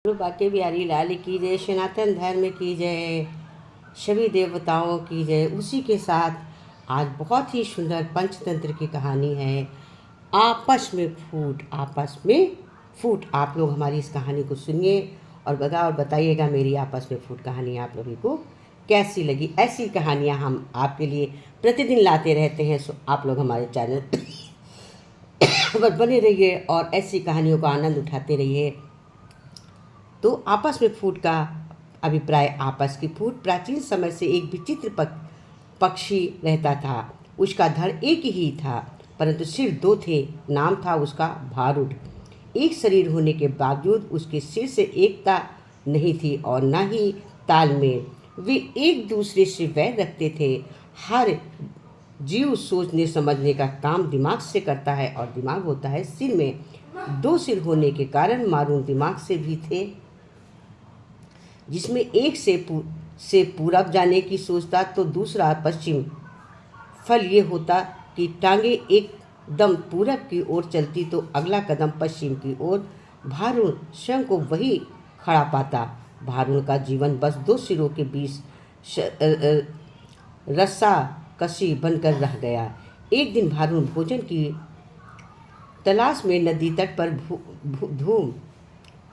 गुरु बाके बिहारी लाल की जय, सनातन धर्म की जय, सभी देवताओं की जय। उसी के साथ आज बहुत ही सुंदर पंचतंत्र की कहानी है, आपस में फूट। आपस में फूट। आप लोग हमारी इस कहानी को सुनिए और बताइएगा मेरी आपस में फूट कहानी आप लोगों को कैसी लगी। ऐसी कहानियाँ हम आपके लिए प्रतिदिन लाते रहते हैं, सो आप लोग हमारे चैनल पर बने रहिए और ऐसी कहानियों का आनंद उठाते रहिए। तो आपस में फूट का अभिप्राय। आपस की फूट प्राचीन समय से एक विचित्र पक्षी रहता था। उसका धड़ एक ही था, परंतु सिर दो थे। नाम था उसका भारुड। एक शरीर होने के बावजूद उसके सिर से एकता नहीं थी और न ही तालमेल। वे एक दूसरे से वैर रखते थे। हर जीव सोचने समझने का काम दिमाग से करता है और दिमाग होता है सिर में। दो सिर होने के कारण मारून दिमाग से भी थे, जिसमें एक से पूरब जाने की सोचता तो दूसरा पश्चिम। फल ये होता कि टांगे एकदम पूरब की ओर चलती तो अगला कदम पश्चिम की ओर। भारुण स्वयं को वही खड़ा पाता। भारुण का जीवन बस दो सिरों के बीच रस्सा कसी बनकर रह गया। एक दिन भारुण भोजन की तलाश में नदी तट पर घूम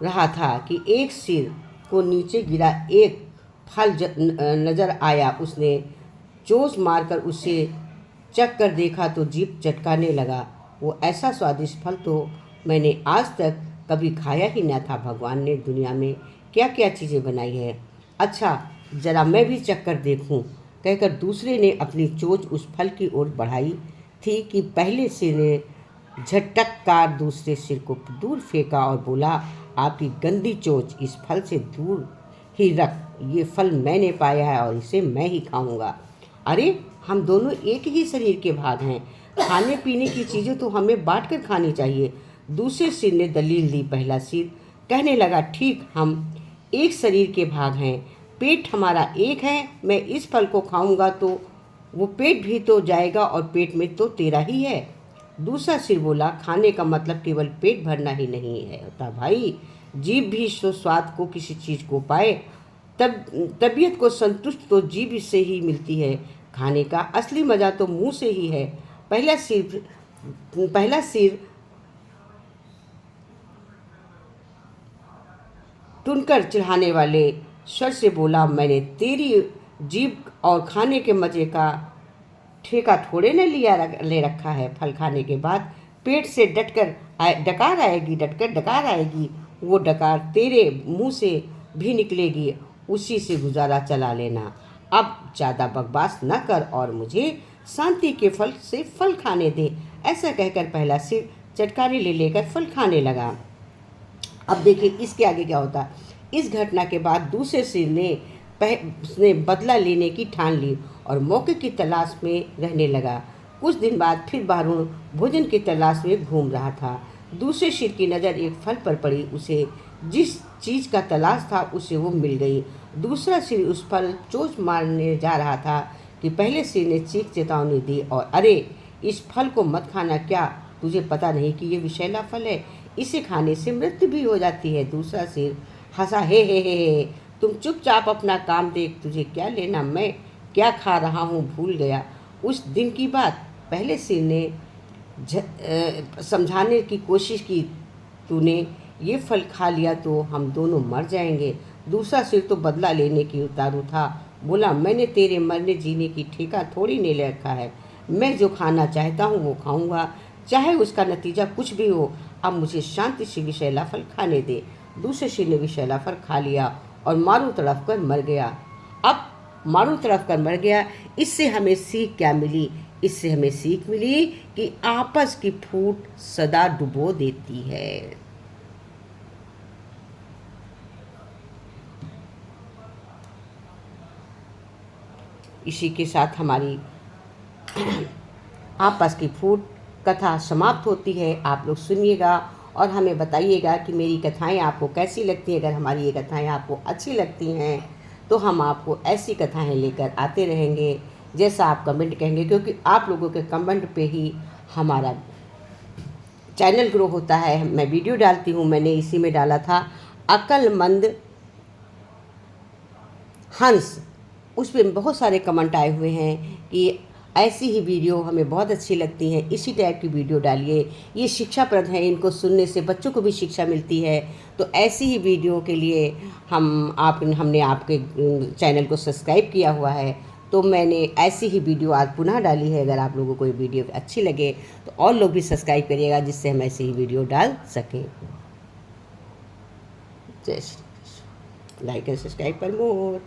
रहा था कि एक सिर को नीचे गिरा एक फल नजर आया। उसने चोंच मारकर उसे चख कर देखा तो जीभ चटकाने लगा। वो ऐसा स्वादिष्ट फल तो मैंने आज तक कभी खाया ही न था। भगवान ने दुनिया में क्या क्या चीज़ें बनाई है, अच्छा जरा मैं भी चख कर देखूं, कहकर दूसरे ने अपनी चोंच उस फल की ओर बढ़ाई थी कि पहले सिर ने झटककार दूसरे सिर को दूर फेंका और बोला, आपकी गंदी चोंच, इस फल से दूर ही रख। ये फल मैंने पाया है और इसे मैं ही खाऊंगा। अरे हम दोनों एक ही शरीर के भाग हैं, खाने पीने की चीज़ें तो हमें बांट कर खानी चाहिए। दूसरे सिर ने दलील दी। पहला सिर कहने लगा, ठीक, हम एक शरीर के भाग हैं, पेट हमारा एक है। मैं इस फल को खाऊंगा तो वो पेट भी तो जाएगा और पेट में तो तेरा ही है। दूसरा सिर बोला, खाने का मतलब केवल पेट भरना ही नहीं है होता भाई, जीभ भी स्वाद को किसी चीज़ को पाए। तबीयत को संतुष्ट तो जीभ से ही मिलती है। खाने का असली मज़ा तो मुंह से ही है। पहला सिर टुनकर चढ़ाने वाले स्वर से बोला, मैंने तेरी जीभ और खाने के मज़े का ठेका थोड़े न ले रखा है। फल खाने के बाद पेट से डकार आएगी। वो डकार तेरे मुंह से भी निकलेगी, उसी से गुजारा चला लेना। अब ज़्यादा बकवास न कर और मुझे शांति के फल से फल खाने दे। ऐसा कहकर पहला सिर चटकारे लेकर फल खाने लगा। अब देखिए इसके आगे क्या होता। इस घटना के बाद दूसरे सिर ने बदला लेने की ठान ली और मौके की तलाश में रहने लगा। कुछ दिन बाद फिर भारुण भोजन की तलाश में घूम रहा था। दूसरे सिर की नज़र एक फल पर पड़ी। उसे जिस चीज़ का तलाश था उसे वो मिल गई। दूसरा सिर उस फल चोंच मारने जा रहा था कि पहले सिर ने चीख चेतावनी दी और, अरे इस फल को मत खाना, क्या तुझे पता नहीं कि ये विषैला फल है, इसे खाने से मृत्यु भी हो जाती है। दूसरा सिर हंसा, हे, तुम चुपचाप अपना काम देख, तुझे क्या लेना मैं क्या खा रहा हूँ, भूल गया उस दिन की बात। पहले सिर ने समझाने की कोशिश की, तूने ये फल खा लिया तो हम दोनों मर जाएंगे। दूसरा सिर तो बदला लेने की उतारू था, बोला, मैंने तेरे मरने जीने की ठेका थोड़ी नहीं ले रखा है। मैं जो खाना चाहता हूँ वो खाऊंगा, चाहे उसका नतीजा कुछ भी हो। अब मुझे शांति से विषैला फल खाने दे। दूसरे सिर ने विषैला फल खा लिया और मारू तड़प कर मर गया। अब मारू तड़प कर मर गया। इससे हमें सीख क्या मिली? इससे हमें सीख मिली कि आपस की फूट सदा डुबो देती है। इसी के साथ हमारी आपस की फूट कथा समाप्त होती है। आप लोग सुनिएगा और हमें बताइएगा कि मेरी कथाएं आपको कैसी लगती हैं। अगर हमारी ये कथाएं आपको अच्छी लगती हैं तो हम आपको ऐसी कथाएं लेकर आते रहेंगे जैसा आप कमेंट कहेंगे, क्योंकि आप लोगों के कमेंट पे ही हमारा चैनल ग्रो होता है। मैं वीडियो डालती हूँ, मैंने इसी में डाला था, अक्लमंद हंस, उस पर बहुत सारे कमेंट आए हुए हैं कि ऐसी ही वीडियो हमें बहुत अच्छी लगती हैं, इसी टाइप की वीडियो डालिए, ये शिक्षाप्रद है, इनको सुनने से बच्चों को भी शिक्षा मिलती है। तो ऐसी ही वीडियो के लिए हमने आपके चैनल को सब्सक्राइब किया हुआ है, तो मैंने ऐसी ही वीडियो आज पुनः डाली है। अगर आप लोगों को ये वीडियो अच्छी लगे तो और लोग भी सब्सक्राइब करिएगा, जिससे हम ऐसी ही वीडियो डाल सकें। जय Shri Krishna. Like and subscribe for more.